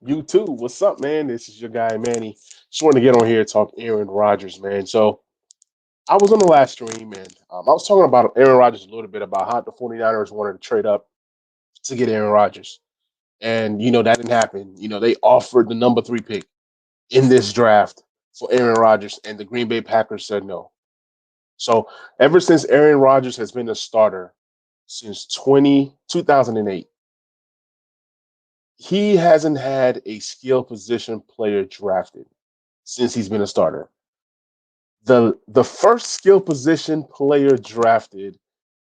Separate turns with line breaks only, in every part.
You too. What's up, man? This is your guy, Manny. Just wanted to get on here and talk Aaron Rodgers, man. So I was on the last stream, and I was talking about Aaron Rodgers a little bit about how the 49ers wanted to trade up to get Aaron Rodgers. And, that didn't happen. They offered the number three pick in this draft for Aaron Rodgers, and the Green Bay Packers said no. So ever since Aaron Rodgers has been a starter since 2008, he hasn't had a skill position player drafted since he's been a starter. The first skill position player drafted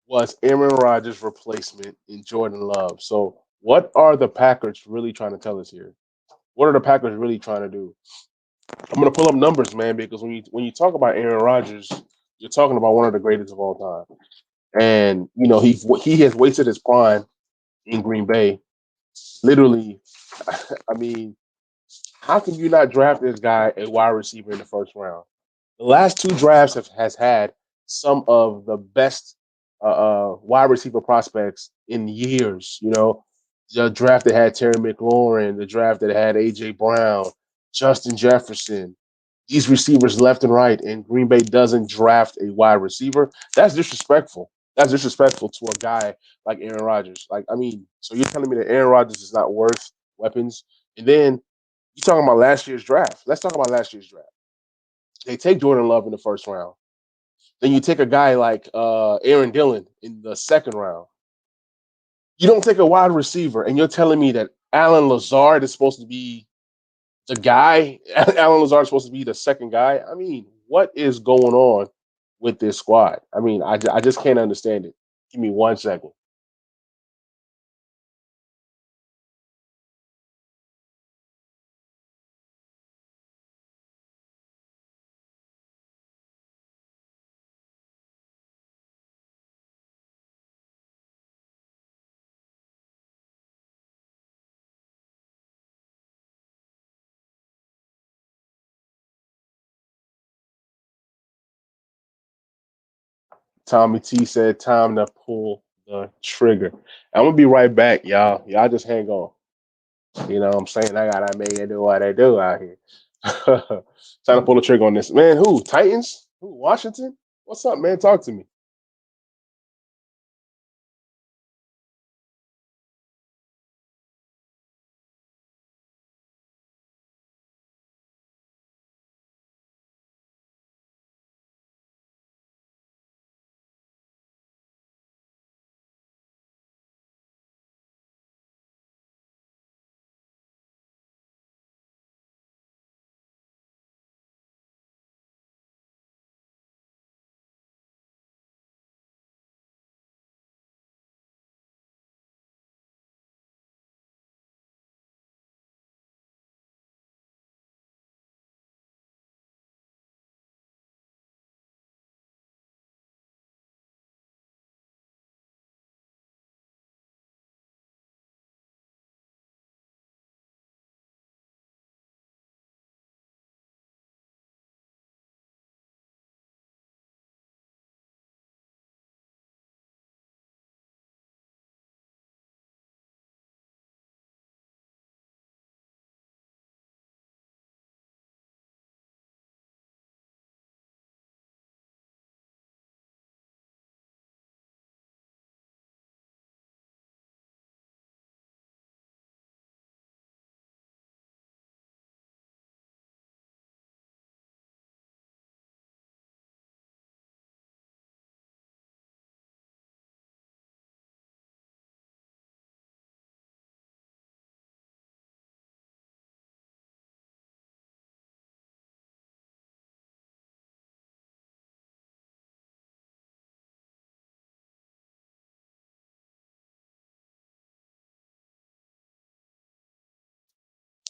was Aaron Rodgers' replacement in Jordan Love. So what are the Packers really trying to tell us here? What are the Packers really trying to do? I'm gonna pull up numbers, man, because when you talk about Aaron Rodgers, you're talking about one of the greatest of all time. And he has wasted his prime in Green Bay. Literally, I mean, how can you not draft this guy a wide receiver in the first round? The last two drafts has had some of the best wide receiver prospects in years. The draft that had Terry McLaurin, the draft that had AJ Brown, Justin Jefferson, these receivers left and right, and Green Bay doesn't draft a wide receiver. That's disrespectful. That's disrespectful to a guy like Aaron Rodgers. Like, I mean, so you're telling me that Aaron Rodgers is not worth weapons? And then you're talking about last year's draft. Let's talk about last year's draft. They take Jordan Love in the first round. Then you take a guy like Aaron Dillon in the second round. You don't take a wide receiver, and you're telling me that Alan Lazard is supposed to be the guy. Alan Lazard is supposed to be the second guy. I mean, what is going on with this squad? I mean, I just can't understand it. Give me 1 second. Tommy T said, "Time to pull the trigger." I'm gonna be right back, y'all. Y'all just hang on. You know what I'm saying? I gotta make it do what I do out here. Time to pull the trigger on this. Man, who? Titans? Who? Washington? What's up, man? Talk to me.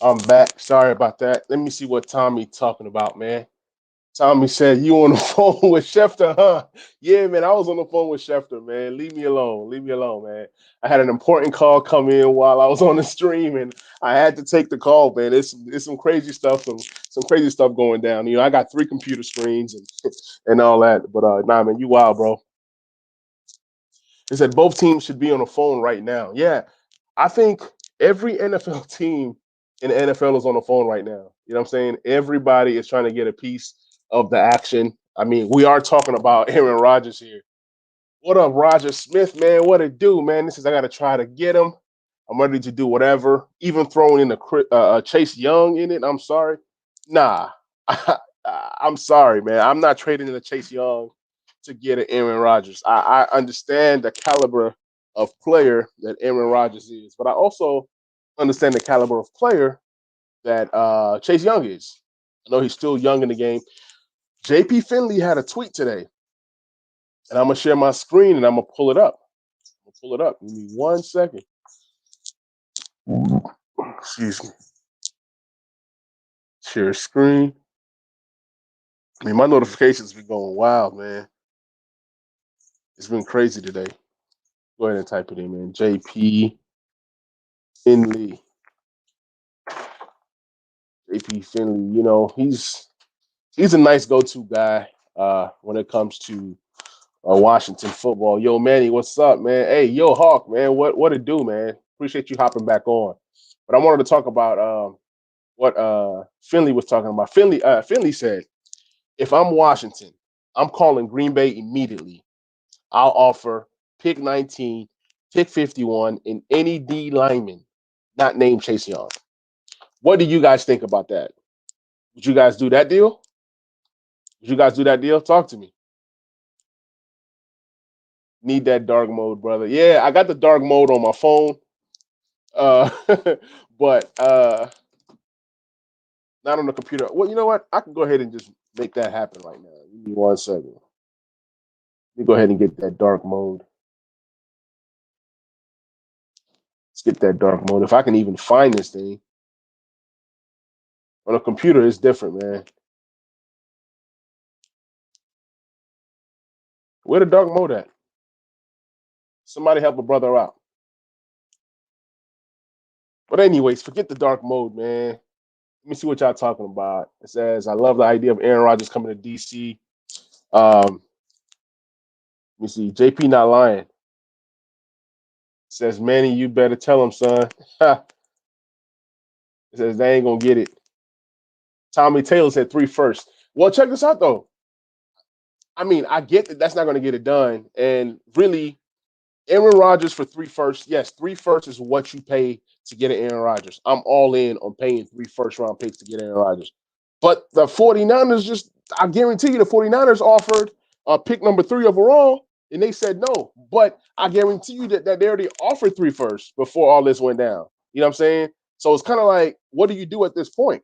I'm back. Sorry about that. Let me see what Tommy talking about, man. Tommy said you on the phone with Schefter, huh? Yeah, man. I was on the phone with Schefter, man. Leave me alone. Leave me alone, man. I had an important call come in while I was on the stream, and I had to take the call, man. It's some crazy stuff, some crazy stuff going down. I got three computer screens and and all that. But nah, man, you wild, bro. They said both teams should be on the phone right now. Yeah, I think every NFL team in the NFL is on the phone right now. You know what I'm saying? Everybody is trying to get a piece of the action. I mean, we are talking about Aaron Rodgers here. What up, Roger Smith, man? What it do, man? This is I got to try to get him. I'm ready to do whatever. Even throwing in Chase Young in it. I'm sorry. Nah, I'm sorry, man. I'm not trading in a Chase Young to get an Aaron Rodgers. I understand the caliber of player that Aaron Rodgers is, but I also understand the caliber of player that Chase Young is. I know he's still young in the game. JP Finley had a tweet today, and I'm gonna share my screen and I'm gonna pull it up. I'm gonna pull it up. Give me 1 second. Excuse me. Share screen. I mean, my notifications be going wild, man. It's been crazy today. Go ahead and type it in, man. JP Finley. JP Finley. You know, he's a nice go-to guy when it comes to Washington football. Yo, Manny, what's up, man? Hey, yo, Hawk, man, what it do, man? Appreciate you hopping back on. But I wanted to talk about what Finley was talking about. Finley said, if I'm Washington, I'm calling Green Bay immediately. I'll offer pick 19, pick 51, and any D lineman not named Chase Young. What do you guys think about that? Would you guys do that deal? Would you guys do that deal? Talk to me. Need that dark mode, brother. Yeah, I got the dark mode on my phone. Uh, but not on the computer. Well, you know what? I can go ahead and just make that happen right now. Give me 1 second. Let me go ahead and get that dark mode. Let's get that dark mode. If I can even find this thing. On a computer, it's different, man. Where the dark mode at? Somebody help a brother out. But anyways, forget the dark mode, man. Let me see what y'all talking about. It says, I love the idea of Aaron Rodgers coming to DC. Let me see. JP not lying. Says, Manny, you better tell him, son. It says they ain't gonna get it. Tommy Taylor said 3 first. Well, check this out though. I mean, I get that that's not gonna get it done. And really, Aaron Rodgers for 3 first. Yes, 3 first is what you pay to get an Aaron Rodgers. I'm all in on paying 3 first round picks to get Aaron Rodgers. But the 49ers just, I guarantee you, the 49ers offered pick number 3 overall, and they said no. But I guarantee you that they already offered 3 first before all this went down. You know what I'm saying? So it's kind of like, what do you do at this point?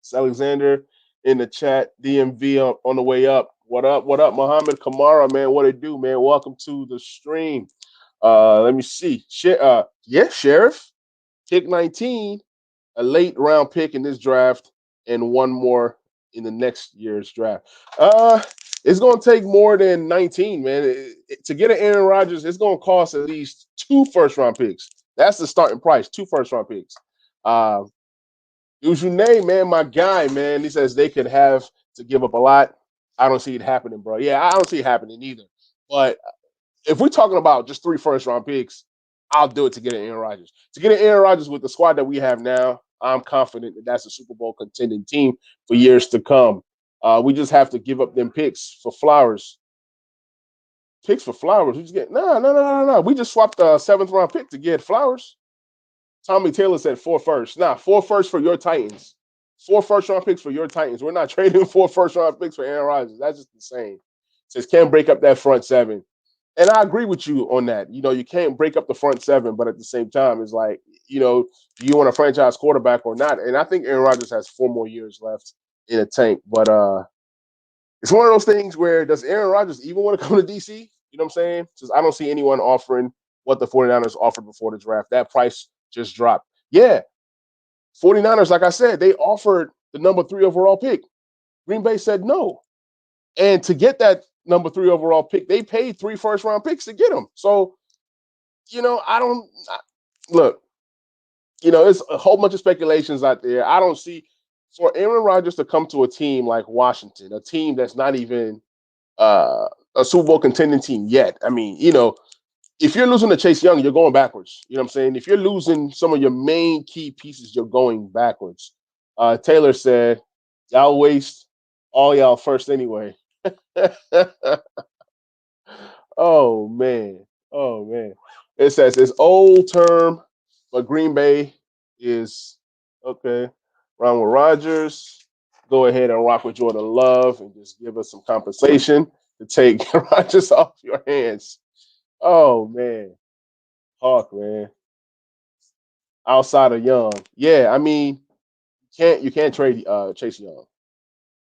It's Alexander in the chat, DMV on the way up. What up? What up, Muhammad Kamara, man? What it do, man? Welcome to the stream. Let me see. Yeah, Sheriff, pick 19, a late round pick in this draft, and one more in the next year's draft. It's going to take more than 19, man. To get an Aaron Rodgers, it's going to cost at least 2 first round picks. That's the starting price, 2 first round picks. Use your name, man, my guy, man. He says they could have to give up a lot. I don't see it happening, bro. Yeah, I don't see it happening either. But if we're talking about just 3 first round picks, I'll do it to get an Aaron Rodgers. To get an Aaron Rodgers with the squad that we have now, I'm confident that that's a Super Bowl contending team for years to come. We just have to give up them picks for Flowers. Picks for Flowers. We just get no. We just swapped the 7th round pick to get Flowers. Tommy Taylor said 4 first. Nah, 4 first for your Titans. 4 first round picks for your Titans. We're not trading 4 first round picks for Aaron Rodgers. That's just insane. Says can't break up that front 7. And I agree with you on that. You know, you can't break up the front 7, but at the same time, it's like, you know, do you want a franchise quarterback or not? And I think Aaron Rodgers has 4 more years left in a tank. But it's one of those things where does Aaron Rodgers even want to come to DC? You know what I'm saying? Because I don't see anyone offering what the 49ers offered before the draft. That price just dropped. Yeah, 49ers, like I said, they offered the number 3 overall pick. Green Bay said no. And to get that number 3 overall pick, they paid 3 first round picks to get him. So, you know, look, you know, it's a whole bunch of speculations out there. I don't see for Aaron Rodgers to come to a team like Washington, a team that's not even a Super Bowl contending team yet. I mean, you know, if you're losing to Chase Young, you're going backwards. You know what I'm saying? If you're losing some of your main key pieces, you're going backwards. Taylor said, "Y'all waste all y'all first anyway." Oh man. Oh man. It says it's old term, but Green Bay is okay. Round with Rodgers. Go ahead and rock with Jordan Love and just give us some compensation to take Rodgers off your hands. Oh man. Hawk, man. Outside of Young. Yeah, I mean, you can't trade Chase Young.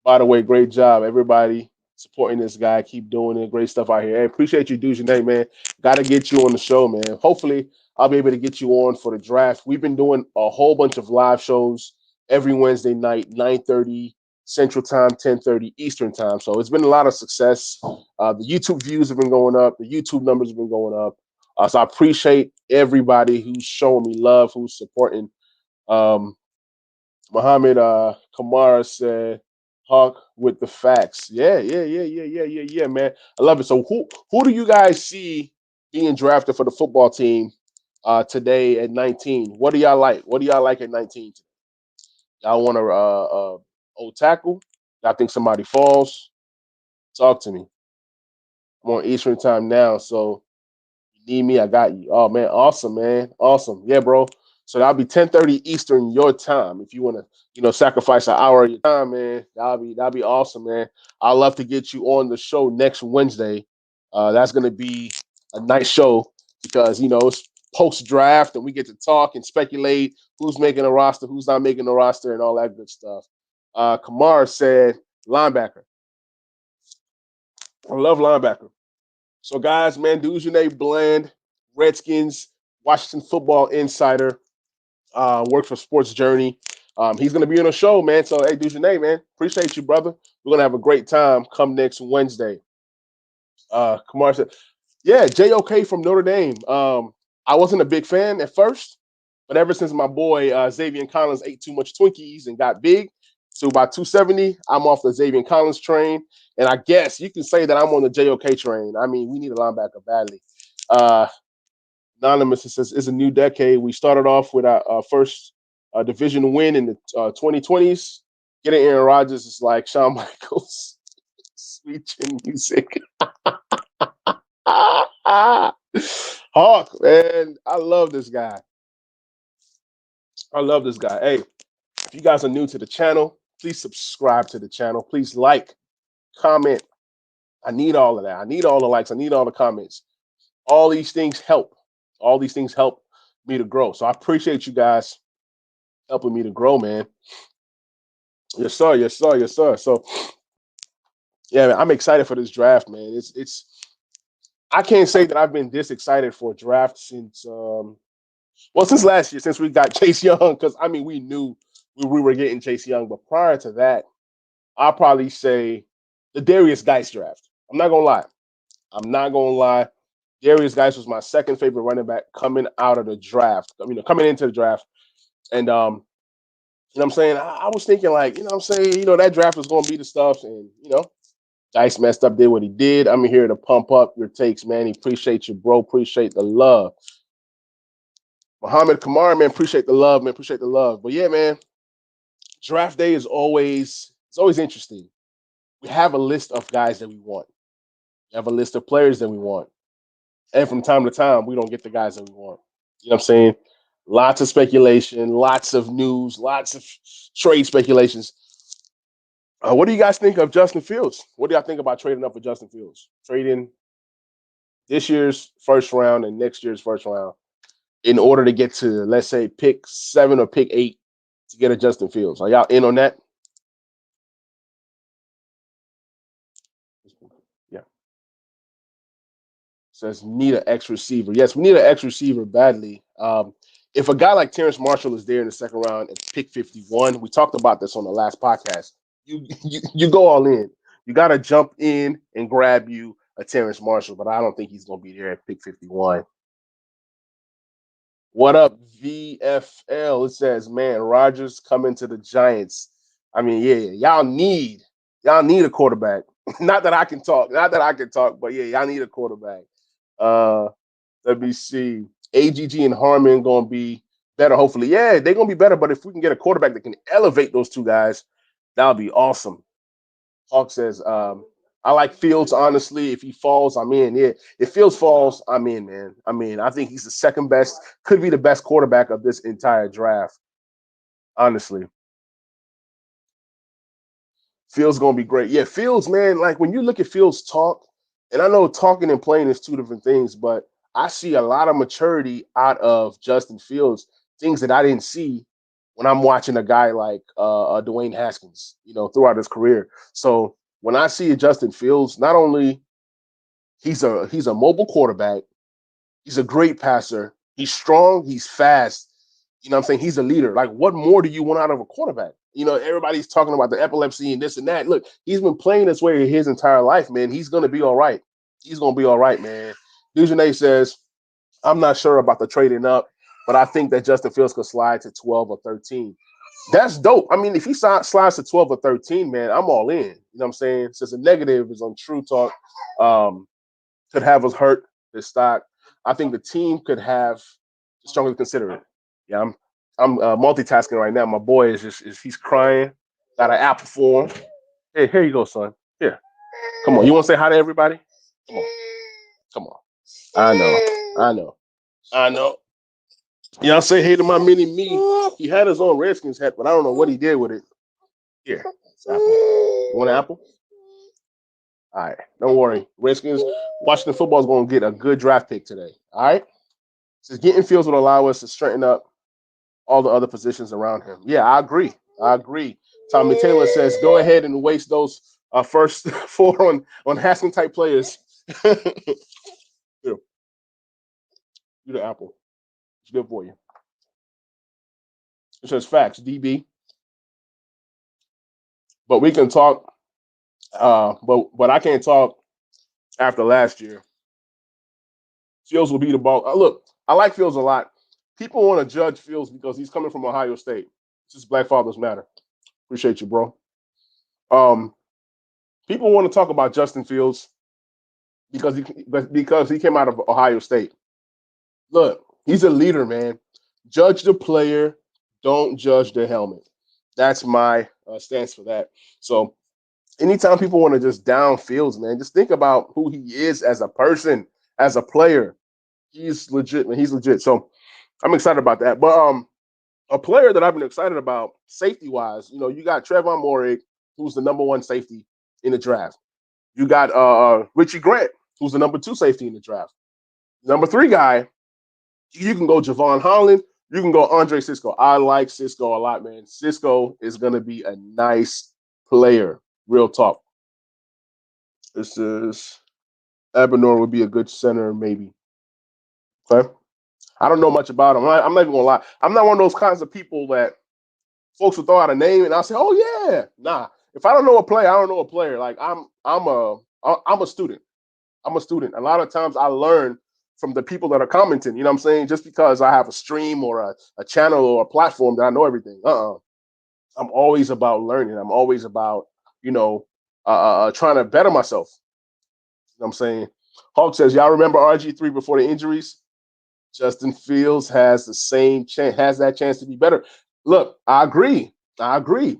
By the way, great job, everybody supporting this guy. Keep doing it. Great stuff out here. Hey, appreciate you, Dujanay, man. Got to get you on the show, man. Hopefully, I'll be able to get you on for the draft. We've been doing a whole bunch of live shows every Wednesday night, 9:30 Central Time, 10:30 Eastern Time. So it's been a lot of success. The YouTube views have been going up. The YouTube numbers have been going up. So I appreciate everybody who's showing me love, who's supporting. Um, Muhammad Kamara said, "Hawk with the facts." Yeah, yeah, yeah, yeah, yeah, yeah, yeah, man. I love it. So who do you guys see being drafted for the football team today at 19? What do y'all like? What do y'all like at 19? Y'all want to old tackle? Y'all think somebody falls? Talk to me. I'm on Eastern time now, so need me, I got you. Oh man, awesome, man. Awesome. Yeah, bro. So that'll be 10:30 Eastern your time. If you want to, sacrifice an hour of your time, man, that'll be awesome, man. I'd love to get you on the show next Wednesday. That's gonna be a nice show because it's post draft and we get to talk and speculate who's making a roster, who's not making the roster, and all that good stuff. Kamar said linebacker. I love linebacker. So, guys, man, Dujane Bland, Redskins, Washington Football Insider, works for Sports Journey. He's going to be on the show, man. So, hey, Dujane, man, appreciate you, brother. We're going to have a great time come next Wednesday. Kamar said, yeah, JOK from Notre Dame. I wasn't a big fan at first, but ever since my boy Xavier Collins ate too much Twinkies and got big to about 270, I'm off the Xavier Collins train. And I guess you can say that I'm on the JOK train. I mean, we need a linebacker badly. Uh, Anonymous says it's a new decade. We started off with our first division win in the 2020s. Getting Aaron Rodgers is like Shawn Michaels, sweet chin music. Hawk, man, I love this guy. I love this guy. Hey, if you guys are new to the channel, please subscribe to the channel. Please like, comment. I need all of that. I need all the likes. I need all the comments. All these things help. All these things help me to grow. So I appreciate you guys helping me to grow, man. Yes, sir. Yes, sir. Yes, sir. So yeah, man, I'm excited for this draft, man. It's I can't say that I've been this excited for a draft since since last year, since we got Chase Young, because I mean we knew we were getting Chase Young, but prior to that, I'll probably say the Darius Geis draft. I'm not gonna lie. I'm not gonna lie. Darius Geis was my second favorite running back coming out of the draft. Coming into the draft. And what I'm saying? I was thinking like, what I'm saying, that draft was gonna be the stuff, and Geis messed up, did what he did. I'm here to pump up your takes, man. Appreciate you, bro. Appreciate the love. Muhammad Kamara, man, appreciate the love, man. Appreciate the love. But yeah, man, draft day is always interesting. We have a list of guys that we want. We have a list of players that we want. And from time to time, we don't get the guys that we want. You know what I'm saying? Lots of speculation, lots of news, lots of trade speculations. What do you guys think of Justin Fields? What do y'all think about trading up for Justin Fields? Trading this year's first round and next year's first round in order to get to, let's say, pick 7 or pick 8 to get a Justin Fields. Are y'all in on that? Yeah. Says need an X receiver. Yes, we need an X receiver badly. If a guy like Terrence Marshall is there in the second round at pick 51, we talked about this on the last podcast. You go all in. You got to jump in and grab you a Terrence Marshall, but I don't think he's going to be there at pick 51. What up, VFL? It says, man, Rodgers coming to the Giants. I mean, yeah, y'all need a quarterback. Not that I can talk, but yeah, y'all need a quarterback. Uh, Let me see. AGG and Harmon going to be better, hopefully. Yeah, they're going to be better, but if we can get a quarterback that can elevate those two guys, that would be awesome. Hawk says, I like Fields, honestly. If he falls, I'm in. Yeah, if Fields falls, I'm in, man. I mean, I think he's the second best, could be the best quarterback of this entire draft, honestly. Fields gonna be great. Yeah, Fields, man. Like when you look at Fields talk, and I know talking and playing is two different things, but I see a lot of maturity out of Justin Fields, things that I didn't see when I'm watching a guy like Dwayne Haskins, throughout his career. So when I see Justin Fields, not only he's a mobile quarterback, he's a great passer, he's strong, he's fast. You know what I'm saying? He's a leader. Like, what more do you want out of a quarterback? Everybody's talking about the epilepsy and this and that. Look, he's been playing this way his entire life, man. He's going to be all right. He's going to be all right, man. Dujane says, I'm not sure about the trading up, but I think that Justin Fields could slide to 12 or 13. That's dope. I mean, if he slides to 12 or 13, man, I'm all in. You know what I'm saying? Since the negative is on True Talk, could have us hurt his stock. I think the team could have strongly consider it. Yeah, I'm multitasking right now. My boy he's crying. Got an apple for him. Hey, here you go, son. Here, come on. You want to say hi to everybody? Come on, come on. I know, I know, I know. Y'all say hey to my mini me. He had his own Redskins hat, but I don't know what he did with it. Here, it's apple. You want an apple? All right, don't worry. Redskins, Washington football is going to get a good draft pick today. All right, so getting Fields would allow us to straighten up all the other positions around him. Yeah, I agree. I agree. Tommy Taylor says, go ahead and waste those first four on Haskins type players. Here, you the apple. It's good for you. It says facts, DB. But we can talk. But I can't talk after last year. Fields will be the ball. Look, I like Fields a lot. People want to judge Fields because he's coming from Ohio State. This is Black Fathers Matter. Appreciate you, bro. Um, People want to talk about Justin Fields because he came out of Ohio State. Look, he's a leader, man. Judge the player, don't judge the helmet. That's my stance for that. So anytime people want to just down Fields, man, just think about who he is as a person, as a player. He's legit, man. He's legit. So I'm excited about that. But a player that I've been excited about, safety wise, you got Trevon Moehrig, who's the number one safety in the draft. You got Richie Grant, who's the number two safety in the draft. Number three guy, you can go Javon Holland. You can go Andre Cisco. I like Cisco a lot, man. Cisco is going to be a nice player. Real talk. This is Abenor would be a good center, maybe. Okay. I don't know much about him. I'm not even gonna lie. I'm not one of those kinds of people that folks will throw out a name and I'll say, "Oh yeah." Nah. If I don't know a player, I don't know a player. Like I'm a student. I'm a student. A lot of times I learn from the people that are commenting. You know what I'm saying? Just because I have a stream or a channel or a platform that I know everything. I'm always about learning. I'm always about, trying to better myself. You know what I'm saying? Hawk says, y'all remember RG3 before the injuries? Justin Fields has the same chance, has that chance to be better. Look, I agree. I agree.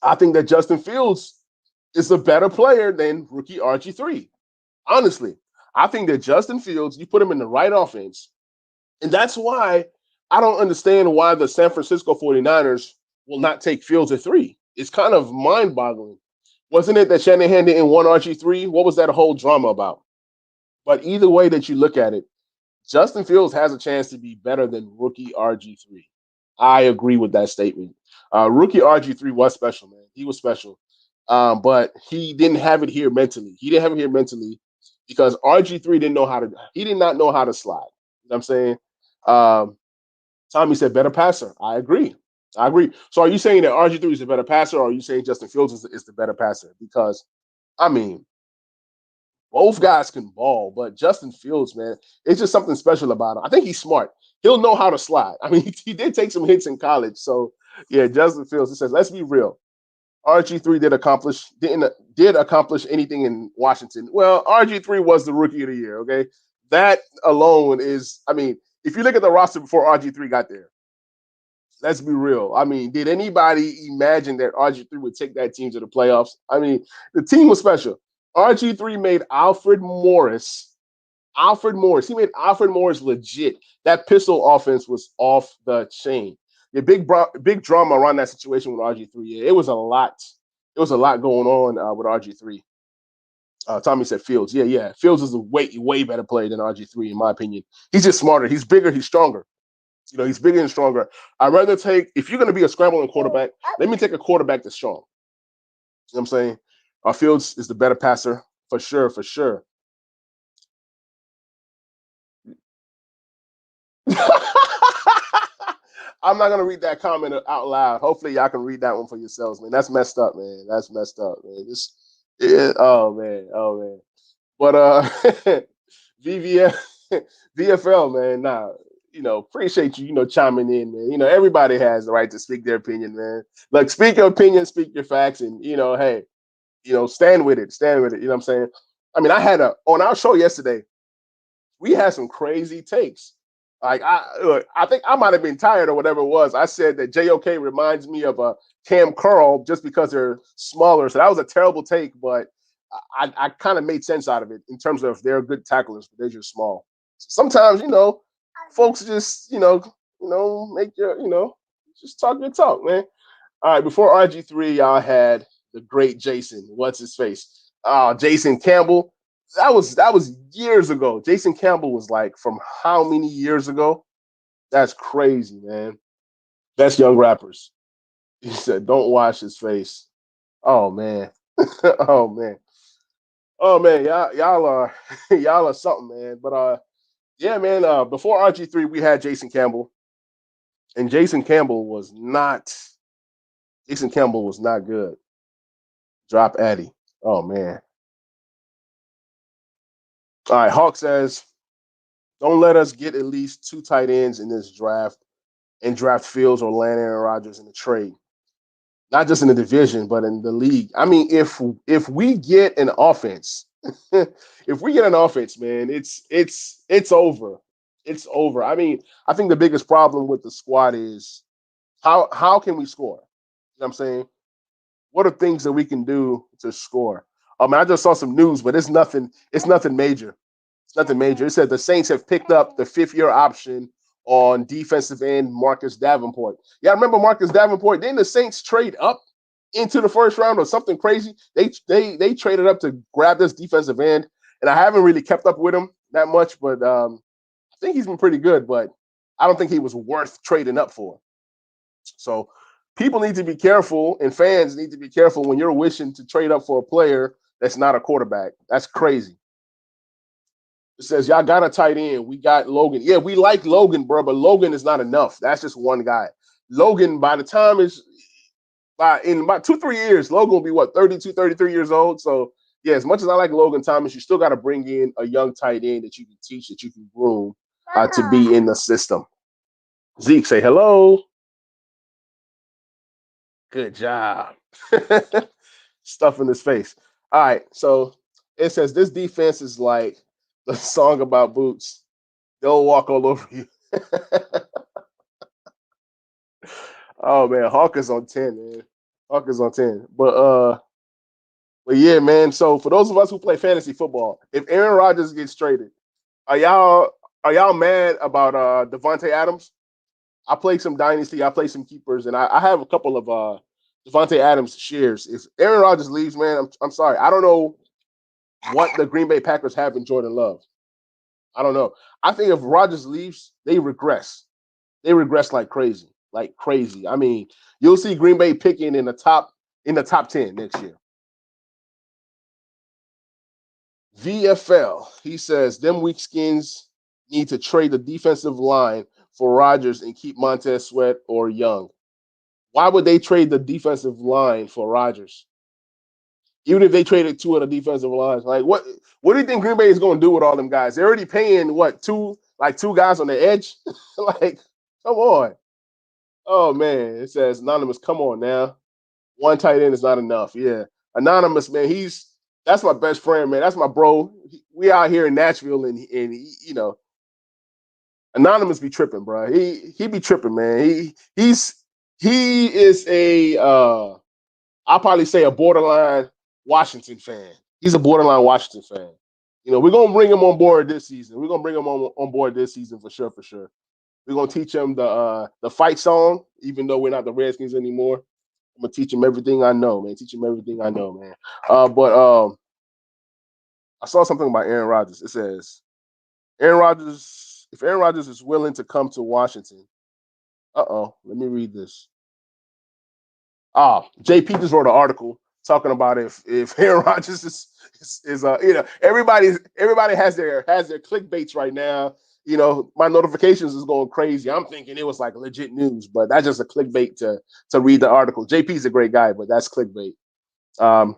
I think that Justin Fields is a better player than rookie RG3. Honestly, I think that Justin Fields, you put him in the right offense, and that's why I don't understand why the San Francisco 49ers will not take Fields at 3. It's kind of mind boggling. Wasn't it that Shanahan didn't want RG3? What was that whole drama about? But either way that you look at it, Justin Fields has a chance to be better than rookie RG3. I agree with that statement. Rookie RG3 was special, man. He was special. But he didn't have it here mentally. He didn't have it here mentally because RG3 he did not know how to slide. You know what I'm saying? Tommy said better passer. I agree. I agree. So are you saying that RG3 is a better passer, or are you saying Justin Fields is the better passer? Because, I mean, both guys can ball, but Justin Fields, man, it's just something special about him. I think he's smart. He'll know how to slide. I mean, he did take some hits in college. So, yeah, Justin Fields, it says, let's be real. RG3 did accomplish anything in Washington. Well, RG3 was the rookie of the year, okay? that alone is, I mean, if you look at the roster before RG3 got there, let's be real. I mean, did anybody imagine that RG3 would take that team to the playoffs? I mean, the team was special. RG3 made Alfred Morris. Alfred Morris. He made Alfred Morris legit. That pistol offense was off the chain. The big drama around that situation with RG3. Yeah, it was a lot. It was a lot going on with RG3. Tommy said Fields. Yeah, yeah. Fields is a way better player than RG3 in my opinion. He's just smarter. He's bigger. He's stronger. You know, he's bigger and stronger. I'd rather take, if you're going to be a scrambling quarterback, let me take a quarterback that's strong. You know what I'm saying? Fields is the better passer for sure, for sure. I'm not gonna read that comment out loud. Hopefully, y'all can read that one for yourselves, man. That's messed up, man. That's messed up, man. This, yeah, oh man, oh man. But VVF, VFL, man. Nah, appreciate you, chiming in, man. Everybody has the right to speak their opinion, man. Like, speak your opinion, speak your facts, and hey, stand with it, stand with it. You know what I'm saying? I mean, I had on our show yesterday, we had some crazy takes. Like I think I might have been tired or whatever it was. I said that JOK reminds me of a Cam Curl just because they're smaller. So that was a terrible take, but I kind of made sense out of it in terms of they're good tacklers, but they're just small. Sometimes, folks just, make your, just talk your talk, man. All right, before RG3, y'all had the great Jason. What's his face? Jason Campbell. That was years ago. Jason Campbell was like from how many years ago? That's crazy, man. Best young rappers. He said, "Don't wash his face." Oh man. Oh man. Oh man. Y'all are y'all are something, man. But yeah, man. Before RG3, we had Jason Campbell, and Jason Campbell was not good. Drop Addy. Oh man. All right. Hawk says, "Don't let us get at least two tight ends in this draft and draft Fields or land Aaron Rodgers in the trade. Not just in the division, but in the league. I mean, if we get an offense, if we get an offense, man, it's over. It's over. I mean, I think the biggest problem with the squad is how can we score? You know what I'm saying? What are things that we can do to score? I just saw some news, but it's nothing major. It's nothing major. It said the Saints have picked up the fifth-year option on defensive end Marcus Davenport. Yeah, I remember Marcus Davenport. Didn't the Saints trade up into the first round or something crazy? They traded up to grab this defensive end, and I haven't really kept up with him that much, but I think he's been pretty good. But I don't think he was worth trading up for. So people need to be careful, and fans need to be careful when you're wishing to trade up for a player that's not a quarterback. That's crazy. It says y'all got a tight end. We got Logan. Yeah, we like Logan, bro, but Logan is not enough. That's just one guy. Logan, by the time is in about 2-3 years, Logan will be what 32, 33 years old. So yeah, as much as I like Logan Thomas, you still got to bring in a young tight end that you can teach, that you can groom to be in the system. Zeke, say hello. Good job. Stuff in his face. All right, so it says this defense is like the song about boots. They'll walk all over you. Oh man, Hawk is on 10, man. Hawk is on 10. But yeah, man. So for those of us who play fantasy football, if Aaron Rodgers gets traded, are y'all are y'all mad about Devontae Adams? I play some dynasty, I play some keepers, and I have a couple of Devontae Adams shares. If Aaron Rodgers leaves, man, I'm sorry. I don't know what the Green Bay Packers have in Jordan Love. I don't know. I think if Rodgers leaves, they regress. They regress like crazy, like crazy. I mean, you'll see Green Bay picking in the top 10 next year. VFL, he says, them weak skins need to trade the defensive line for Rodgers and keep Montez Sweat or Young. Why would they trade the defensive line for Rodgers? Even if they traded two of the defensive lines, like what do you think Green Bay is going to do with all them guys? They're already paying what two guys on the edge? Like, come on. Oh man, it says anonymous. Come on now, one tight end is not enough. Yeah, anonymous man. That's my best friend, man. That's my bro. We out here in Nashville, and you know, Anonymous be tripping, bro. He be tripping, man. He is a I'll probably say a borderline Washington fan. He's a borderline Washington fan. You know, we're gonna bring him on board this season. We're gonna bring him on board this season for sure, for sure. We're gonna teach him the fight song, even though we're not the Redskins anymore. I'm gonna teach him everything I know, man. Teach him everything I know, man. But I saw something about Aaron Rodgers. It says Aaron Rodgers, if Aaron Rodgers is willing to come to Washington, let me read this. JP just wrote an article talking about if Aaron Rodgers is you know, everybody has their clickbaits right now. You know, my notifications is going crazy. I'm thinking it was like legit news, but that's just a clickbait to read the article. JP's a great guy, but that's clickbait. Um,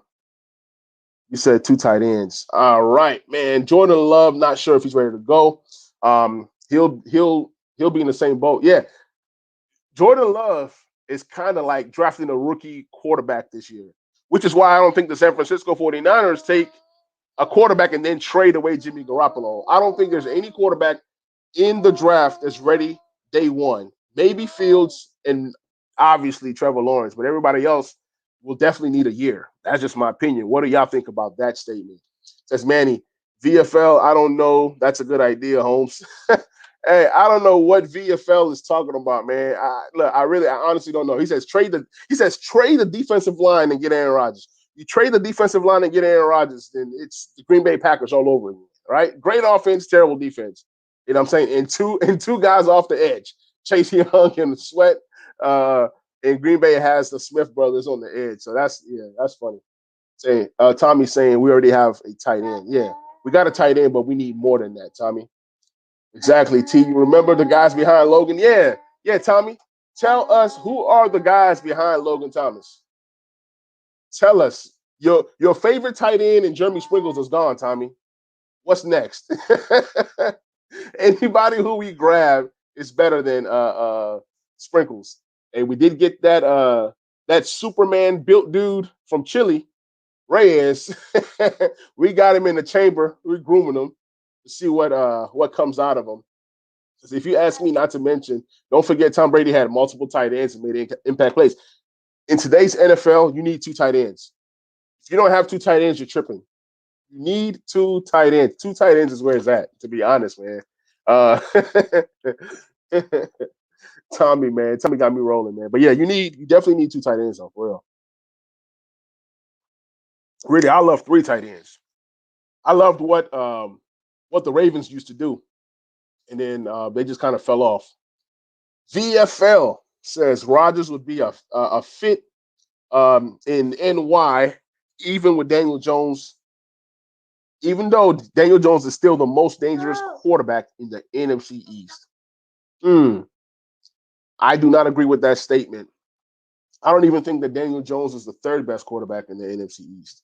you said two tight ends. All right, man. Jordan Love, not sure if he's ready to go. He'll be in the same boat. Yeah, Jordan Love is kind of like drafting a rookie quarterback this year, which is why I don't think the San Francisco 49ers take a quarterback and then trade away Jimmy Garoppolo. I don't think there's any quarterback in the draft that's ready day one. Maybe Fields and obviously Trevor Lawrence, but everybody else will definitely need a year. That's just my opinion. What do y'all think about that statement? Says Manny, VFL, I don't know. That's a good idea, Holmes. Hey, I don't know what VFL is talking about, man. I honestly don't know. He says trade the defensive line and get Aaron Rodgers. You trade the defensive line and get Aaron Rodgers, then it's the Green Bay Packers all over again, right? Great offense, terrible defense. You know what I'm saying? And two guys off the edge, Chase Young and Sweat. And Green Bay has the Smith brothers on the edge. So that's funny. Tommy's saying we already have a tight end. Yeah, we got a tight end, but we need more than that, Tommy. Exactly, T. You remember the guys behind Logan? Yeah, yeah, Tommy. Tell us who are the guys behind Logan Thomas. Tell us your favorite tight end and Jeremy Sprinkles is gone, Tommy. What's next? Anybody who we grab is better than Sprinkles. And we did get that Superman built dude from Chile, Reyes. We got him in the chamber. We're grooming him to see what comes out of him. Because if you ask me, not to mention, don't forget Tom Brady had multiple tight ends and made impact plays. In today's NFL, you need two tight ends. If you don't have two tight ends, you're tripping. You need two tight ends. Two tight ends is where it's at, to be honest, man. Uh, Tommy, man. Tommy got me rolling, man. But yeah, you definitely need two tight ends, though, for real. Really, I love three tight ends. I loved what the Ravens used to do, and then they just kind of fell off. VFL says Rodgers would be a fit in NY, even with Daniel Jones. Even though Daniel Jones is still the most dangerous quarterback in the NFC East. I do not agree with that statement. I don't even think that Daniel Jones is the third best quarterback in the NFC East.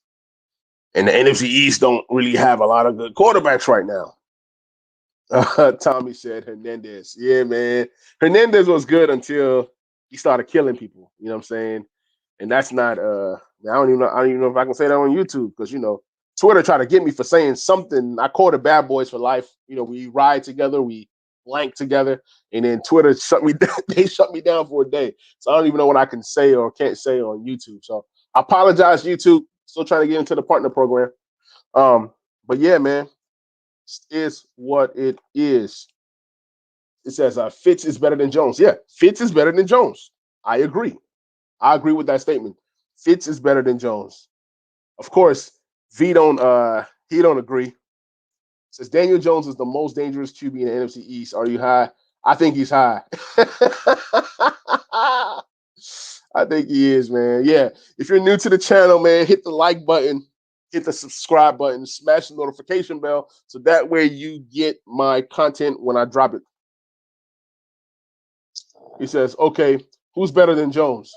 And the NFC East don't really have a lot of good quarterbacks right now. Tommy said Hernandez. Yeah, man. Hernandez was good until he started killing people. You know what I'm saying? And that's not I don't even know if I can say that on YouTube because Twitter tried to get me for saying something. I called it Bad Boys for Life. We ride together, we blank together, and then Twitter shut me down. They shut me down for a day. So I don't even know what I can say or can't say on YouTube. So I apologize, YouTube. Still trying to get into the partner program. But yeah, man, is what it is. It says Fitz is better than Jones. Yeah, Fitz is better than Jones. I agree. I agree with that statement. Fitz is better than Jones. Of course, V don't he don't agree. It says Daniel Jones is the most dangerous QB in the NFC East. Are you high? I think he's high. I think he is, man. Yeah. If you're new to the channel, man, hit the like button, hit the subscribe button, smash the notification bell so that way you get my content when I drop it. He says, okay, who's better than Jones?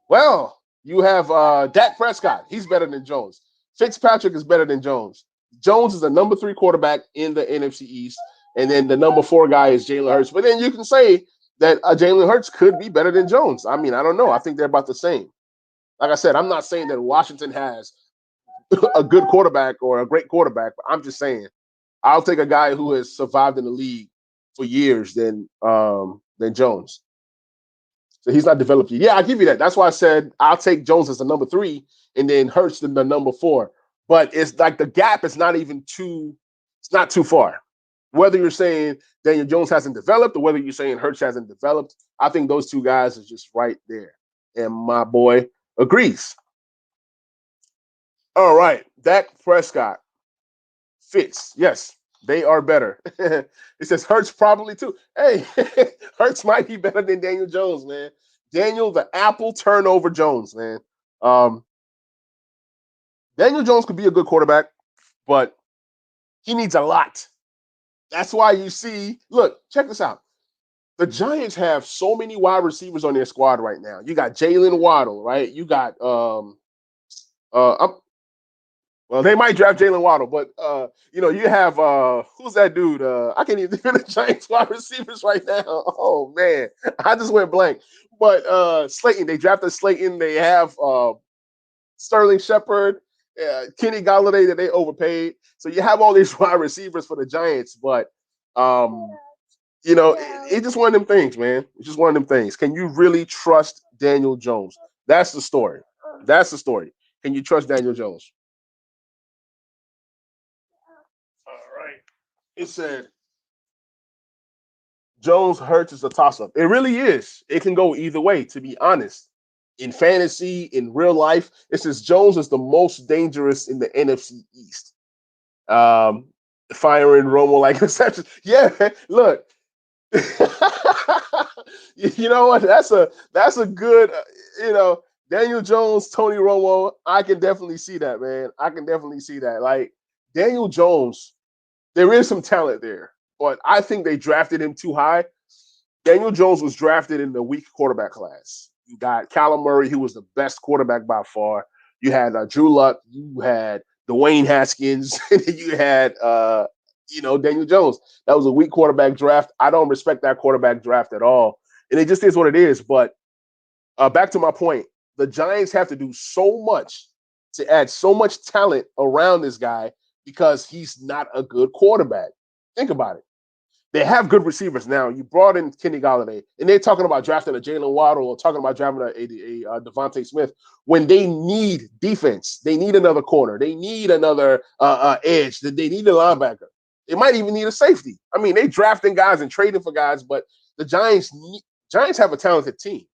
Well, you have Dak Prescott. He's better than Jones. Fitzpatrick is better than Jones. Jones is the number 3 quarterback in the NFC East. And then the number 4 guy is Jalen Hurts. But then you can say that Jalen Hurts could be better than Jones. I mean, I don't know. I think they're about the same. Like I said, I'm not saying that Washington has a good quarterback or a great quarterback. But I'm just saying, I'll take a guy who has survived in the league for years than Jones. So he's not developed yet. Yeah, I give you that. That's why I said I'll take Jones as the number three, and then Hurts the number four. But it's like the gap is not even too. It's not too far. Whether you're saying Daniel Jones hasn't developed or whether you're saying Hurts hasn't developed, I think those two guys are just right there. And my boy agrees. All right, Dak Prescott fits. Yes, they are better. It says Hurts probably too. Hey, Hurts might be better than Daniel Jones, man. Daniel, the Apple turnover Jones, man. Um, Daniel Jones could be a good quarterback, but he needs a lot. That's why you see, look, check this out. The Giants have so many wide receivers on their squad right now. You got Jalen Waddle, right? You got well, they might draft Jalen Waddle, but you have who's that dude? I can't even think of the Giants wide receivers right now. Oh man, I just went blank. But Slayton, they drafted Slayton. They have Sterling Shepard, Kenny Galladay that they overpaid. So you have all these wide receivers for the Giants, but um, it's just one of them things, man. It's just one of them things. Can you really trust Daniel Jones? That's the story. That's the story. Can you trust Daniel Jones? All right. It said Jones Hurts is a toss up. It really is. It can go either way, to be honest. In fantasy, in real life, it says Jones is the most dangerous in the NFC East. Um, Firing Romo like exception. Yeah, look. You know what? That's a good. Daniel Jones, Tony Romo. I can definitely see that, man. I can definitely see that. Like Daniel Jones, there is some talent there, but I think they drafted him too high. Daniel Jones was drafted in the weak quarterback class. You got Kyler Murray, who was the best quarterback by far. You had Drew Luck. You had Dwayne Haskins. And you had Daniel Jones. That was a weak quarterback draft. I don't respect that quarterback draft at all. And it just is what it is. But back to my point, the Giants have to do so much to add so much talent around this guy because he's not a good quarterback. Think about it. They have good receivers now. You brought in Kenny Galladay, and they're talking about drafting a Jalen Waddle or talking about drafting a Devontae Smith when they need defense. They need another corner. They need another edge. They need a linebacker. They might even need a safety. I mean, they drafting guys and trading for guys, but the Giants have a talented team.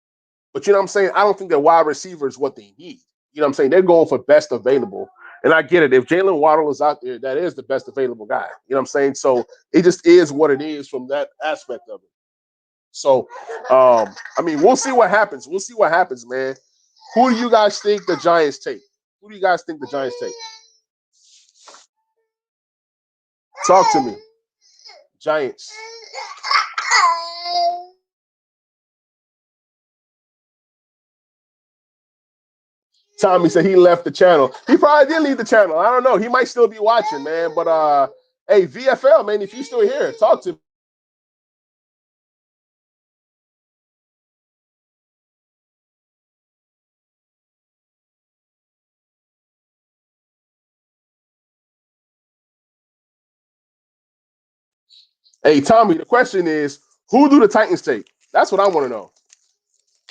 But you know what I'm saying? I don't think that wide receiver is what they need. You know what I'm saying? They're going for best available. And I get it. If Jalen Waddle is out there, that is the best available guy. You know what I'm saying? So it just is what it is from that aspect of it. So, I mean, we'll see what happens. We'll see what happens, man. Who do you guys think the Giants take? Who do you guys think the Giants take? Talk to me. Giants. Tommy said he left the channel. He probably did leave the channel. I don't know. He might still be watching, man. But hey, VFL, man, if you still here, talk to me. Hey, Tommy, the question is, who do the Titans take? That's what I want to know.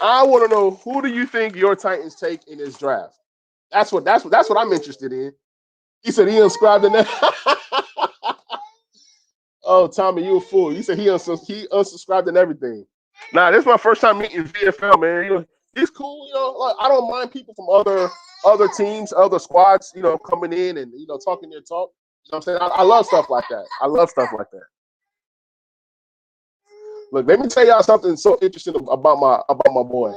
I want to know who do you think your Titans take in this draft? That's what I'm interested in. He said he unsubscribed in that. Oh, Tommy, you a fool. You said he unsubscribed and everything. Nah, this is my first time meeting VFL, man. He's cool. Like, I don't mind people from other teams, other squads, coming in and talking their talk. You know what I'm saying? I love stuff like that. I love stuff like that. Look, let me tell y'all something so interesting about my boy.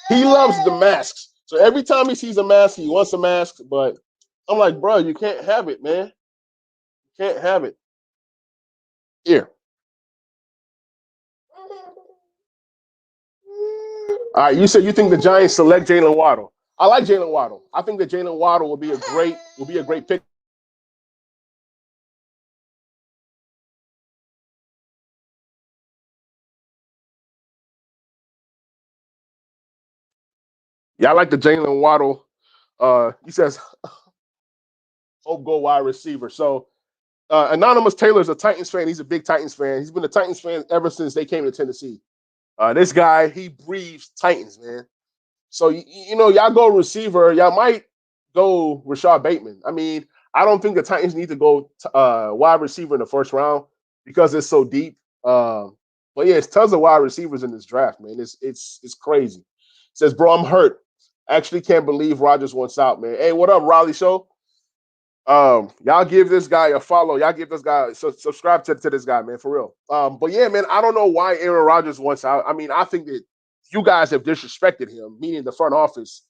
He loves the masks. So every time he sees a mask, he wants a mask. But I'm like, bro, you can't have it, man. You can't have it. Here. All right, you said you think the Giants select Jalen Waddle. I like Jalen Waddle. I think that Jalen Waddle will be a great pick. Yeah, I like the Jalen Waddle. He says Hope go wide receiver. So Anonymous Taylor's a Titans fan. He's a big Titans fan. He's been a Titans fan ever since they came to Tennessee. This guy, he breathes Titans, man. So y'all go receiver. Y'all might go Rashad Bateman. I mean, I don't think the Titans need to go wide receiver in the first round because it's so deep. But yeah, it's tons of wide receivers in this draft, man. It's crazy. It says, bro, I'm hurt. Actually, can't believe Rodgers wants out, man. Hey, what up, Raleigh Show? Y'all give this guy a follow. Y'all give this guy subscribe to this guy, man, for real. But yeah, man, I don't know why Aaron Rodgers wants out. I mean, I think that you guys have disrespected him, meaning the front office.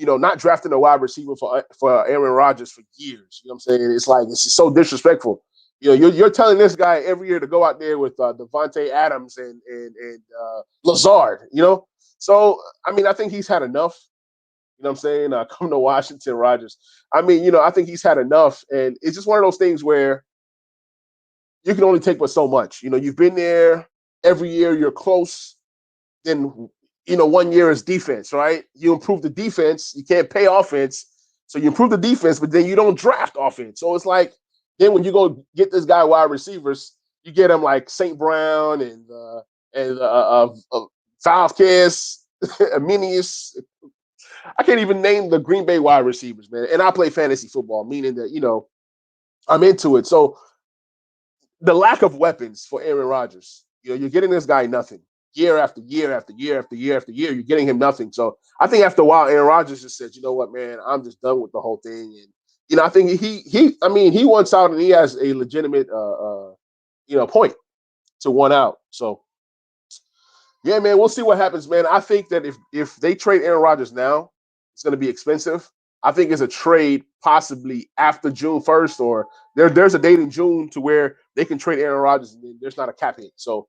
Not drafting a wide receiver for Aaron Rodgers for years. You know what I'm saying? It's like it's just so disrespectful. You're telling this guy every year to go out there with Devontae Adams and Lazard. So I mean, I think he's had enough. You know what I'm saying? Come to Washington, Rodgers. I mean, I think he's had enough. And it's just one of those things where you can only take but so much. You've been there every year, you're close. Then, 1 year is defense, right? You improve the defense, you can't pay offense. So you improve the defense, but then you don't draft offense. So it's like, then when you go get this guy wide receivers, you get him like St. Brown and Falcons, Aminius, I can't even name the Green Bay wide receivers, man. And I play fantasy football, meaning that, I'm into it. So the lack of weapons for Aaron Rodgers, you're getting this guy nothing. Year after year after year after year after year, you're getting him nothing. So I think after a while, Aaron Rodgers just said, you know what, man, I'm just done with the whole thing. And, I think he wants out and he has a legitimate, point to want out. So yeah, man, we'll see what happens, man. I think that if they trade Aaron Rodgers now, it's going to be expensive. I think it's a trade possibly after June 1st, or there's a date in June to where they can trade Aaron Rodgers and there's not a cap hit. So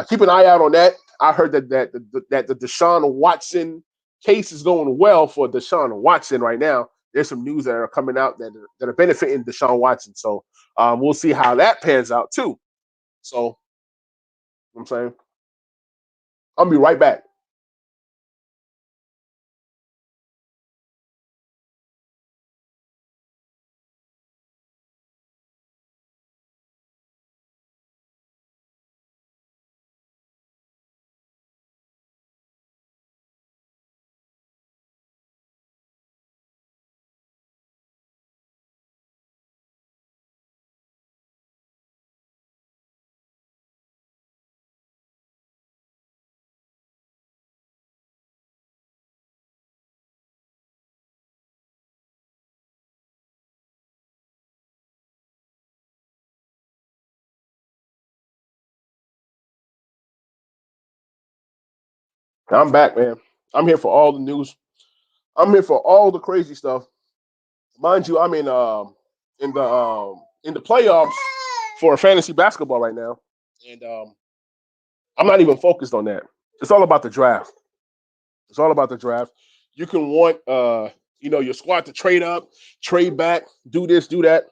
keep an eye out on that. I heard that the Deshaun Watson case is going well for Deshaun Watson right now. There's some news that are coming out that are benefiting Deshaun Watson. So we'll see how that pans out too. So I'm saying I'll be right back. I'm back, man. I'm here for all the news. I'm here for all the crazy stuff. Mind you, I'm in the playoffs for fantasy basketball right now, and I'm not even focused on that. It's all about the draft. It's all about the draft. You can want your squad to trade up, trade back, do this, do that.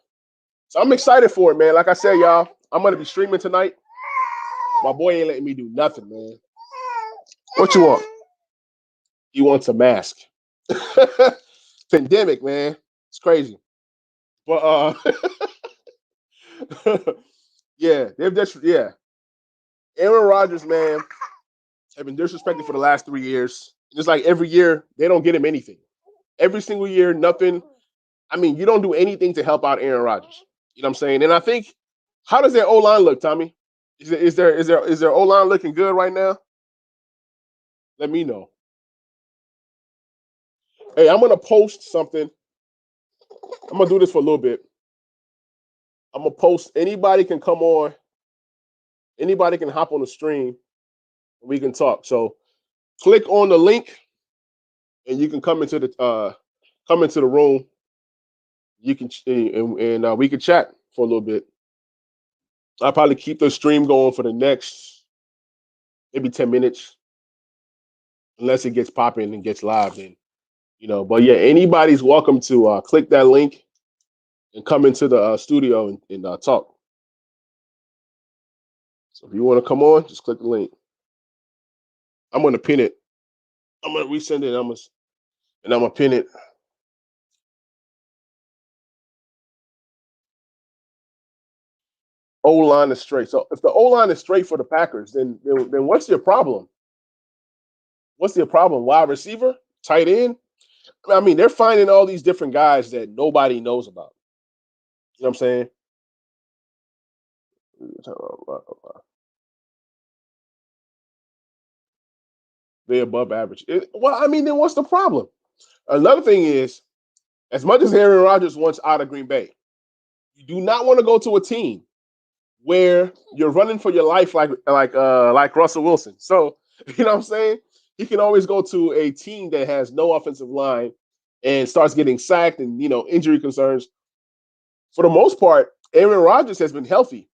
So I'm excited for it, man. Like I said, y'all, I'm gonna be streaming tonight. My boy ain't letting me do nothing, man. What you want? He wants a mask. Pandemic, man. It's crazy. But yeah, yeah. Aaron Rodgers, man, have been disrespected for the last 3 years. Just like every year, they don't get him anything. Every single year, nothing. I mean, you don't do anything to help out Aaron Rodgers. You know what I'm saying? And I think, how does their O line look, Tommy? Is their O line looking good right now? Let me know. Hey, I'm gonna post something. I'm gonna do this for a little bit. I'm gonna post. Anybody can come on. Anybody can hop on the stream. And we can talk. So click on the link, and you can come into the room. You can and we can chat for a little bit. I'll probably keep the stream going for the next maybe 10 minutes, unless it gets popping and gets live. Then. But yeah, anybody's welcome to click that link and come into the studio and talk. So if you want to come on, just click the link. I'm gonna pin it. I'm gonna resend it. I'm gonna pin it. O line is straight. So if the O line is straight for the Packers, then what's your problem? What's your problem? Wide receiver, tight end. I mean, they're finding all these different guys that nobody knows about. You know what I'm saying? They're above average. Well, I mean, then what's the problem? Another thing is, as much as Aaron Rodgers wants out of Green Bay, you do not want to go to a team where you're running for your life like Russell Wilson. So, you know what I'm saying? He can always go to a team that has no offensive line and starts getting sacked and, injury concerns. For the most part, Aaron Rodgers has been healthy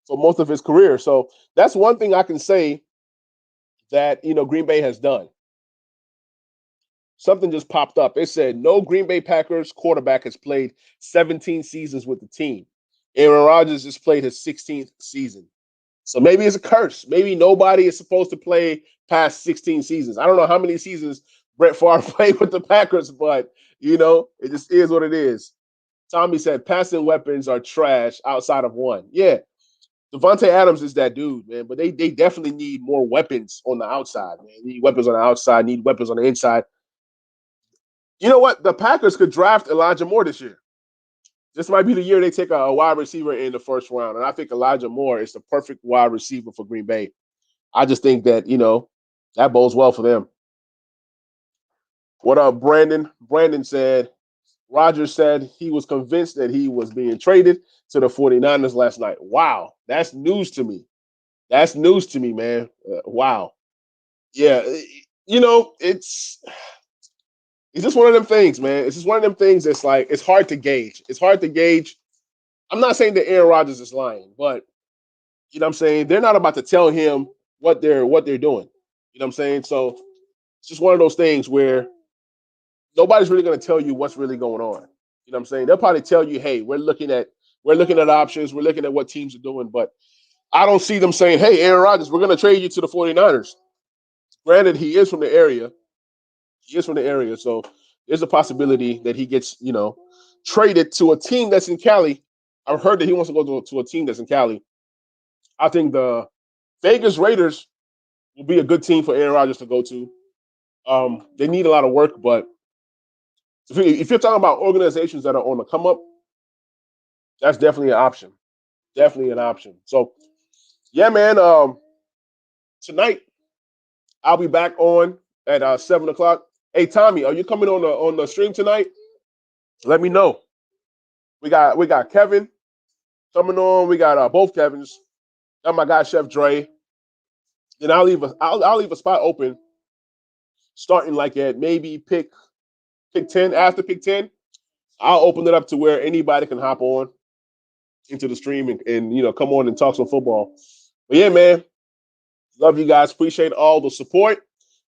for most of his career. So that's one thing I can say that, Green Bay has done. Something just popped up. It said no Green Bay Packers quarterback has played 17 seasons with the team. Aaron Rodgers just played his 16th season. So maybe it's a curse. Maybe nobody is supposed to play past 16 seasons. I don't know how many seasons Brett Favre played with the Packers, but, it just is what it is. Tommy said passing weapons are trash outside of one. Yeah, Devontae Adams is that dude, man. But they definitely need more weapons on the outside, man. They need weapons on the outside, need weapons on the inside. You know what? The Packers could draft Elijah Moore this year. This might be the year they take a wide receiver in the first round. And I think Elijah Moore is the perfect wide receiver for Green Bay. I just think that, that bodes well for them. What up, Brandon? Brandon said, Rodgers said he was convinced that he was being traded to the 49ers last night. Wow. That's news to me. That's news to me, man. Wow. Yeah. It's just one of them things, man. It's just one of them things that's like, it's hard to gauge. It's hard to gauge. I'm not saying that Aaron Rodgers is lying, but you know what I'm saying? They're not about to tell him what they're doing. You know what I'm saying? So it's just one of those things where nobody's really going to tell you what's really going on. You know what I'm saying? They'll probably tell you, hey, we're looking at options, we're looking at what teams are doing, but I don't see them saying, hey, Aaron Rodgers, we're going to trade you to the 49ers. Granted, he is from the area. So there's a possibility that he gets, traded to a team that's in Cali. I've heard that he wants to go to a team that's in Cali. I think the Vegas Raiders will be a good team for Aaron Rodgers to go to. They need a lot of work, but if you're talking about organizations that are on the come up, that's definitely an option. Definitely an option. So, yeah, man. Tonight I'll be back on at 7:00. Hey, Tommy, are you coming on the stream tonight? Let me know. We got Kevin coming on. We got both Kevins. Got my guy Chef Dre. Then I'll leave a spot open, starting like at maybe pick 10. After pick 10, I'll open it up to where anybody can hop on into the stream and come on and talk some football. But yeah, man, love you guys. Appreciate all the support.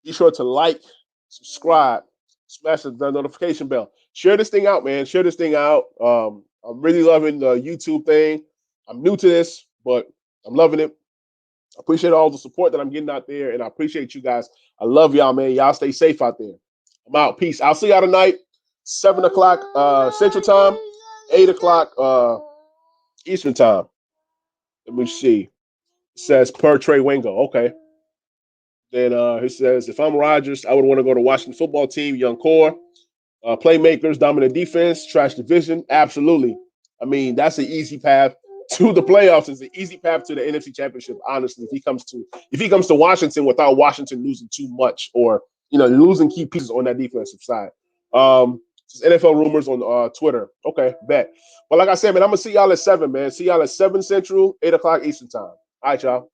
Be sure to like, subscribe, smash the notification bell. Share this thing out, man. Share this thing out. I'm really loving the YouTube thing. I'm new to this, but I'm loving it. I appreciate all the support that I'm getting out there, and I appreciate you guys. I love y'all, man. Y'all stay safe out there. I'm out. Peace. I'll see y'all tonight, 7:00 Central Time, 8:00 Eastern Time. Let me see. It says per Trey Wingo. Okay. Then he says, if I'm Rodgers, I would want to go to Washington football team, young core, playmakers, dominant defense, trash division. Absolutely. I mean, that's an easy path to the playoffs. It's an easy path to the NFC Championship. Honestly, if he comes to Washington without Washington losing too much or losing key pieces on that defensive side. NFL rumors on Twitter. Okay, bet. But like I said, man, I'm gonna see y'all at 7, man. See y'all at 7 Central, 8:00 Eastern Time. All right, y'all.